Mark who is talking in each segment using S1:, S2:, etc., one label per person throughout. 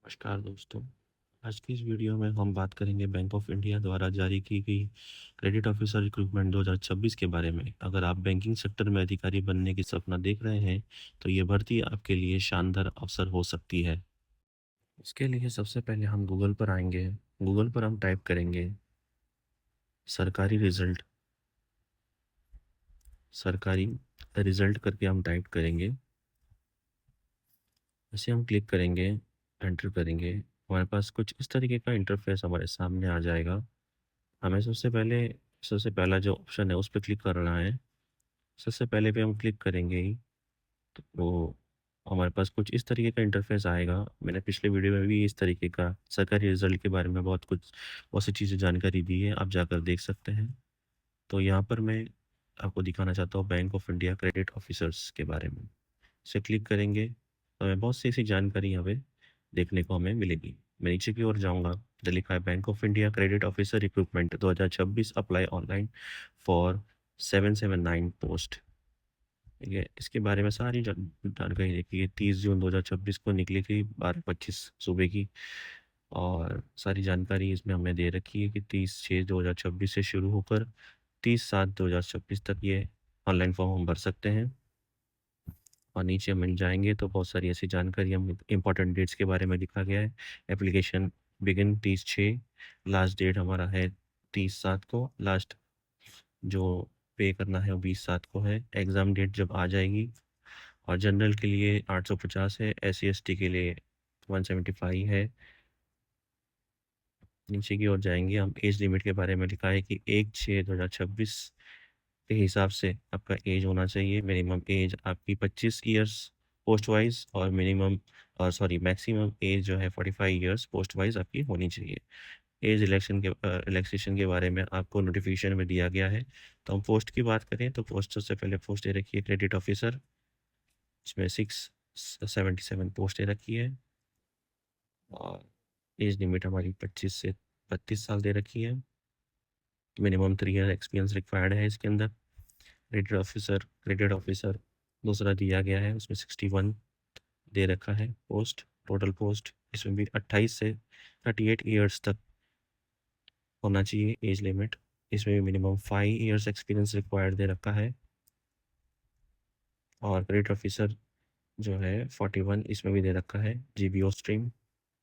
S1: नमस्कार दोस्तों। आज की इस वीडियो में हम बात करेंगे बैंक ऑफ इंडिया द्वारा जारी की गई क्रेडिट ऑफिसर रिक्रूटमेंट 2026 के बारे में। अगर आप बैंकिंग सेक्टर में अधिकारी बनने की सपना देख रहे हैं तो ये भर्ती आपके लिए शानदार अवसर हो सकती है। इसके लिए सबसे पहले हम गूगल पर आएंगे। गूगल पर हम टाइप करेंगे सरकारी रिजल्ट। सरकारी रिजल्ट करके हम टाइप करेंगे। इसे हम क्लिक करेंगे, एंटर करेंगे। हमारे पास कुछ इस तरीके का इंटरफेस हमारे सामने आ जाएगा। हमें सबसे पहला जो ऑप्शन है उस पे क्लिक करना है। सबसे पहले पे हम क्लिक करेंगे ही तो हमारे पास कुछ इस तरीके का इंटरफेस आएगा। मैंने पिछले वीडियो में भी इस तरीके का सरकारी रिजल्ट के बारे में बहुत सी चीज़ें जानकारी दी है, आप जाकर देख सकते हैं। तो यहाँ पर मैं आपको दिखाना चाहता हूँ bank of India credit officers के बारे में। इसे क्लिक करेंगे तो हमें बहुत सी ऐसी जानकारी यहाँ पे देखने को हमें मिलेगी। मैं नीचे की ओर जाऊँगा तो लिखा है bank of India credit officer recruitment 2026 apply online for 779 post. ठीक है, इसके बारे में सारी जानकारी देखिए। 30 जून 2026 को निकली थी 12:25 सुबह की। और सारी जानकारी इसमें हमें दे रखी है कि 30/6/2026 से शुरू होकर 30/7/2026 तक ये ऑनलाइन फॉर्म हम भर सकते हैं। और नीचे हम जाएंगे तो बहुत सारी ऐसी जानकारी हम इम्पोर्टेंट डेट्स के बारे में लिखा गया है। एप्लीकेशन बिगिन 30/6, लास्ट डेट हमारा है 30/7 को। लास्ट जो पे करना है वो 20/7 को है। एग्ज़ाम डेट जब आ जाएगी। और जनरल के लिए 850 है, SC ST के लिए 175 है। नीचे की ओर जाएंगे हम, एज लिमिट के बारे में लिखा है कि 1/6/2026 के हिसाब से आपका एज होना चाहिए। मिनिमम एज आपकी 25 ईयर्स पोस्ट वाइज और मैक्सिमम एज जो है 45 ईयर्स पोस्ट वाइज आपकी होनी चाहिए। एज रिलैक्सेशन के बारे में आपको नोटिफिकेशन में दिया गया है। तो हम पोस्ट की बात करें तो पोस्ट सबसे पहले पोस्ट दे रखी है क्रेडिट ऑफिसर, इसमें 677 पोस्ट दे रखी है। और एज लिमिट हमारी 25 से 32 साल दे रखी है। मिनिमम 3 ईयर एक्सपीरियंस रिक्वायर्ड है इसके अंदर। क्रेडिट ऑफिसर दूसरा दिया गया है, उसमें 61 दे रखा है पोस्ट। टोटल पोस्ट इसमें भी 28 से 38 ईयर्स तक होना चाहिए एज लिमिट। इसमें भी मिनिमम 5 ईयर्स एक्सपीरियंस रिक्वायर्ड दे रखा है। और क्रेडिट ऑफिसर जो है 41 इसमें भी दे रखा है GBO स्ट्रीम।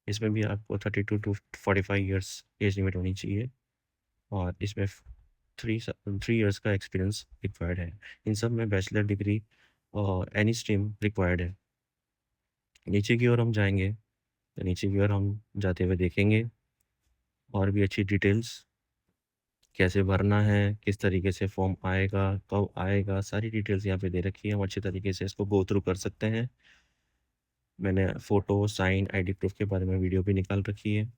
S1: इसमें भी आपको 32 to 45 ईयर्स एज लिमिट होनी चाहिए। और इसमें 3 ईयर्स का एक्सपीरियंस रिक्वायर्ड है। इन सब में बैचलर डिग्री और एनी स्ट्रीम रिक्वायर्ड है। नीचे की ओर हम जाएंगे तो नीचे की ओर हम जाते हुए देखेंगे और भी अच्छी डिटेल्स, कैसे भरना है, किस तरीके से फॉर्म आएगा, कब आएगा, सारी डिटेल्स यहाँ पे दे रखी है। हम अच्छे तरीके से इसको गो थ्रू कर सकते हैं। मैंने फ़ोटो, साइन, ID प्रूफ के बारे में वीडियो भी निकाल रखी है।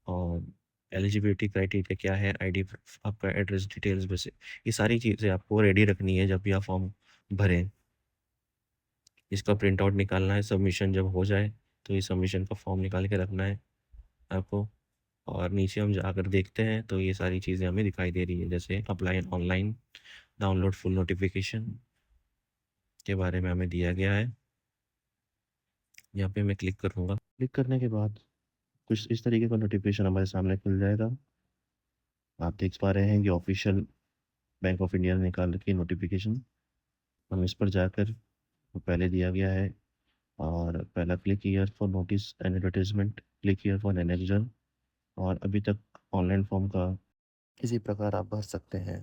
S1: और एलिजिबिलिटी क्राइटेरिया क्या है, ID प्रूफ, आपका एड्रेस डिटेल्स, वैसे ये सारी चीज़ें आपको रेडी रखनी है जब भी आप फॉर्म भरें। इसका प्रिंट आउट निकालना है सबमिशन जब हो जाए, तो ये सबमिशन का फॉर्म निकाल के रखना है आपको। और नीचे हम जाकर देखते हैं तो ये सारी चीज़ें हमें दिखाई दे रही है, जैसे apply online, download full notification के बारे में हमें दिया गया है। यहाँ पे मैं क्लिक करूँगा। क्लिक करने के बाद कुछ इस तरीके का नोटिफिकेशन हमारे सामने खुल जाएगा। आप देख पा रहे हैं कि ऑफिशियल बैंक ऑफ इंडिया ने निकाल रखी है नोटिफिकेशन। हम इस पर जाकर, वो पहले दिया गया है। और पहला click here for notice and advertisement, click here for an result. और अभी तक ऑनलाइन फॉर्म का इसी प्रकार आप भर सकते हैं।